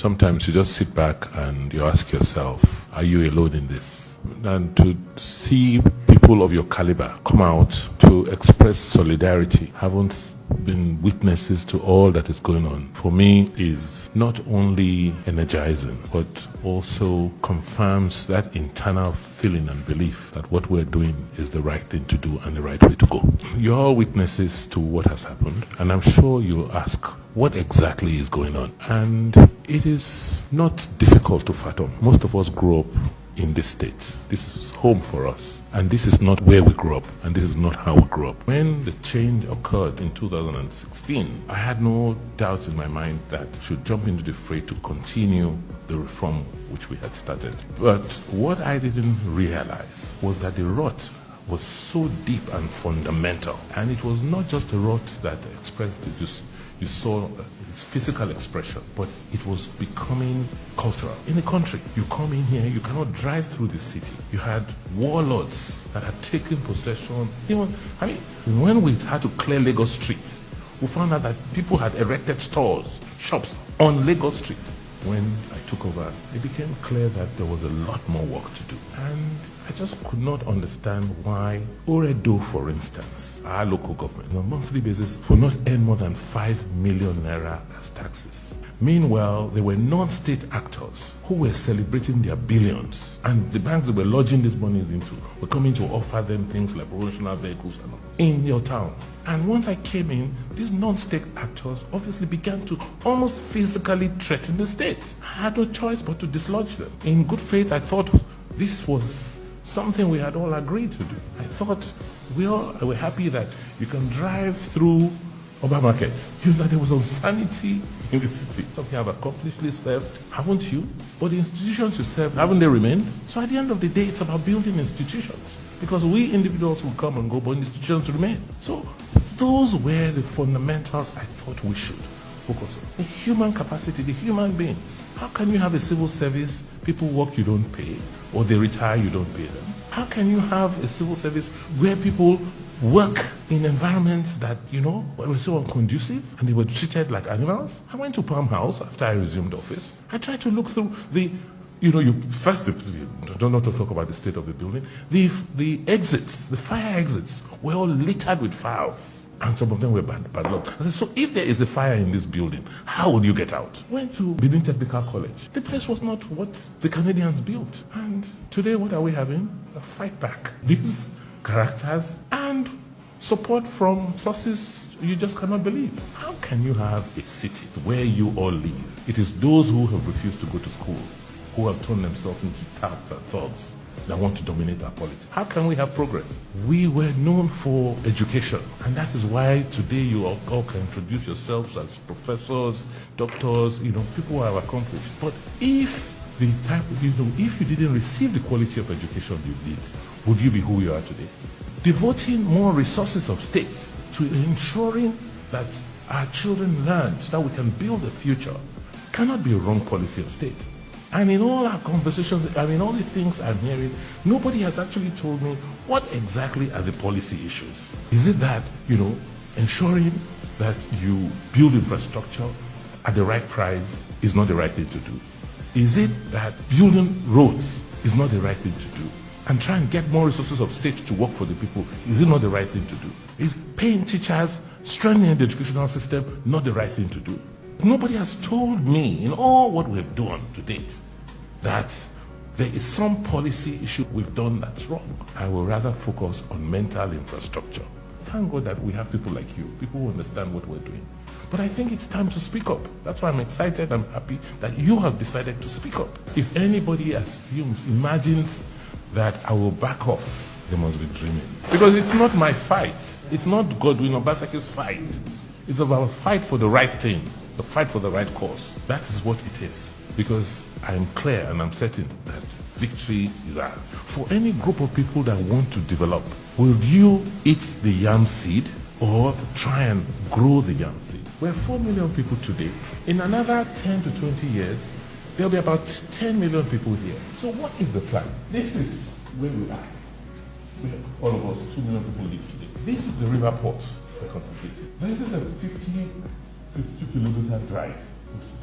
sometimes you just sit back and you ask yourself, are you alone in this? And to see people of your caliber come out to express solidarity, haven't been witnesses to all that is going on, for me is not only energizing, but also confirms that internal feeling and belief that what we're doing is the right thing to do and the right way to go. You're all witnesses to what has happened, and I'm sure you'll ask, what exactly is going on? And it is not difficult to fathom. Most of us grew up in this state. This is home for us. And this is not where we grew up. And this is not how we grew up. When the change occurred in 2016, I had no doubts in my mind that we should jump into the fray to continue the reform which we had started. But what I didn't realize was that the rot was so deep and fundamental. And it was not just a rot that expressed it, just you saw its physical expression, but it was becoming cultural. In the country, you come in here, you cannot drive through the city. You had warlords that had taken possession. When we had to clear Lagos Street, we found out that people had erected stores, shops on Lagos Street. When I took over, it became clear that there was a lot more work to do. And I just could not understand why Oredo, for instance, our local government, on a monthly basis, will not earn more than 5 million naira as taxes. Meanwhile, there were non-state actors who were celebrating their billions, and the banks that were lodging these monies into were coming to offer them things like promotional vehicles in your town. And once I came in, these non-state actors obviously began to almost physically threaten the state. I had no choice but to dislodge them. In good faith, I thought this was something we had all agreed to do. I thought we all were happy that you can drive through Obaseki. You know that there was insanity in the city. You have accomplished served, haven't you? But the institutions you serve, haven't they remained? So at the end of the day, it's about building institutions. Because we individuals will come and go, but institutions remain. So those were the fundamentals I thought we should focus on. The human capacity, the human beings. How can you have a civil service, people work, you don't pay, or they retire, you don't pay them? How can you have a civil service where people work in environments that, were so unconducive and they were treated like animals? I went to Palm House after I resumed office. I tried to look through don't know to talk about the state of the building. The exits, the fire exits, were all littered with files. And some of them were padlocked. I said, so if there is a fire in this building, how will you get out? Went to Benin Technical College. The place was not what the Canadians built. And today, what are we having? A fight back. These characters and support from sources you just cannot believe. How can you have a city where you all live? It is those who have refused to go to school, who have turned themselves into thugs and thugs that want to dominate our politics. How can we have progress? We were known for education, and that is why today you all can introduce yourselves as professors, doctors, people who have accomplished. But if if you didn't receive the quality of education you did, would you be who you are today? Devoting more resources of state to ensuring that our children learn so that we can build a future cannot be a wrong policy of state. And in all our conversations, all the things I'm hearing, nobody has actually told me what exactly are the policy issues. Is it that, ensuring that you build infrastructure at the right price is not the right thing to do? Is it that building roads is not the right thing to do? And try and get more resources of state to work for the people, is it not the right thing to do? Is paying teachers, strengthening the educational system not the right thing to do? Nobody has told me in all what we've done to date that there is some policy issue we've done that's wrong. I will rather focus on mental infrastructure. Thank God that we have people like you, people who understand what we're doing. But I think it's time to speak up. That's why I'm excited, I'm happy that you have decided to speak up. If anybody imagines that I will back off, they must be dreaming. Because it's not my fight. It's not Godwin Obaseki's fight. It's about a fight for the right thing, the fight for the right cause. That is what it is. Because I am clear and I'm certain that victory is ours. For any group of people that want to develop, will you eat the yam seed or try and grow the yam seed? We're 4 million people today. In another 10 to 20 years, there'll be about 10 million people here. So what is the plan? This is where we are. All of us, 2 million people live today. This is the river port we're contemplating. This is a 52 kilometer drive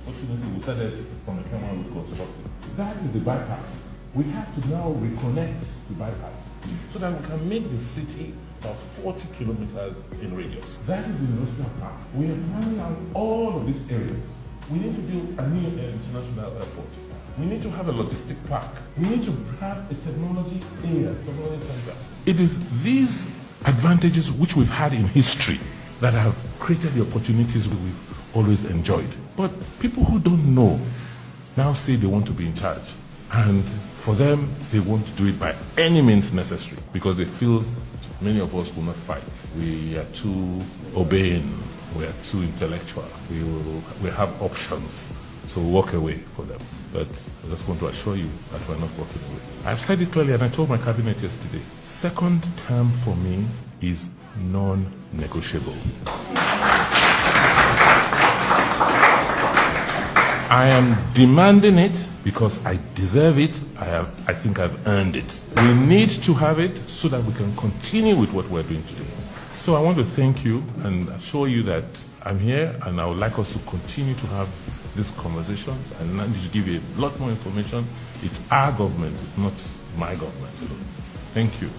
Fortunately, we started from the camera with construction. That is the bypass. We have to now reconnect the bypass so that we can make the city about 40 kilometers in radius. That is the industrial park. We are planning out all of these areas. We need to build a new international airport. We need to have a logistic park. We need to have a technology area, technology center. It is these advantages which we've had in history that have created the opportunities we've always enjoyed. But people who don't know now say they want to be in charge. And for them, they want to do it by any means necessary because they feel many of us will not fight. We are too obeying. We are too intellectual. We have options. So walk away for them. But I just want to assure you that we're not walking away. I've said it clearly and I told my cabinet yesterday. Second term for me is non-negotiable. I am demanding it because I deserve it. I think I've earned it. We need to have it so that we can continue with what we're doing today. So I want to thank you and assure you that I'm here and I would like us to continue to have these conversations and I need to give you a lot more information. It's our government, it's not my government. Thank you.